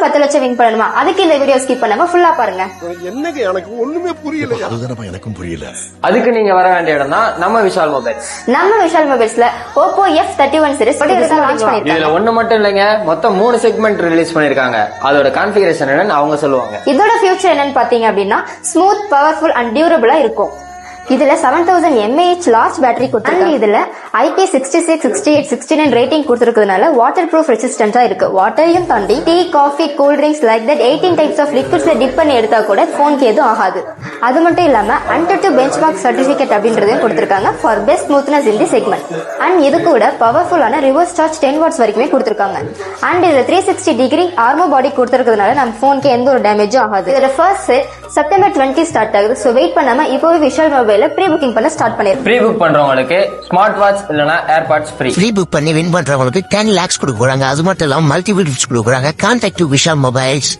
10 லட்சம் வின் பண்ணணுமா? அதுக்கு இந்த வீடியோ ஸ்கிப் பண்ணாம ஃபுல்லா பாருங்க. என்னங்க எனக்கு ஒண்ணுமே புரியல. அதுதானப்பா எனக்கும் புரியல. அதுக்கு நீங்க வர வேண்டிய இடம் தான் நம்ம விஷால் மொபைல்ஸ். நம்ம விஷால் மொபைல்ஸ்ல Oppo F31 சீரிஸ் லான்ச் பண்ணிருக்காங்க. இதுல ஒண்ணு மட்டும் இல்லைங்க, மொத்தம் 3 செக்மெண்ட் ரிலீஸ் பண்ணிருக்காங்க. அதோட கான்ஃபிகரேஷன் என்னன்னு அவங்க சொல்லுவாங்க. இதோட ஃபியூச்சர் என்னன்னு பாத்தீங்க அப்படின்னா ஸ்மூத், பவர்ஃபுல் அண்ட் டியூரபிளா இருக்கும். இதுல 7000 mAh லார்ஜ் பேட்டரி கொடுத்திருக்காங்க. இதுல IP66, 68, 69 ரேட்டிங் கொடுத்திருக்கிறதுனால வாட்டர் ப்ரூஃப் ரெசிஸ்டன்டா இருக்கு. வாட்டரையும் தாண்டி tea, coffee, cool drinks like that 18 types of லிக்விட்ஸ்ல டிப் பண்ணி எடுத்தா கூட போனுக்கு எதுவும் ஆகாது. அது மட்டும் இல்லாம AnTuTu பெஞ்ச்மார்க் சர்டிபிகேட் அப்படின்றதையும் கொடுத்திருக்காங்க for best smoothness in the segment. And இது கூட பவர்ஃபுல்லான ரிவர்ஸ் சார்ஜ் 10 வாட்ஸ் வரைக்குமே கொடுத்திருக்காங்க. அண்ட் இதுல 360 டிகிரி ஆர்மோ பாடி கொடுத்திருக்கிறதுனால நம்ம போனுக்கு எந்த ஒரு டேமேஜும் ஆகாது. இதோட ஃபர்ஸ்ட் சேல் செப்டம்பர் 20 ஸ்டார்ட் ஆகுது. சோ வெயிட் பண்ணாம இப்போவே விஷால் மொபைல்ல ப்ரீ புக்கிங் பண்ண ஸ்டார்ட் பண்ணிருக்கோம். ப்ரீ புக் பண்றவங்களுக்கு ஸ்மார்ட் வாட்ச் இல்லனா ஏர்பாட்ஸ் ஃப்ரீ. ப்ரீ புக் பண்ணி வின் பண்றவங்களுக்கு 10 lakhs கொடுக்குறாங்க. அது மட்டும் இல்லாம மல்டிபிள் கிஃப்ட்ஸ் கொடுக்குறாங்க. Contact to Vishal mobiles.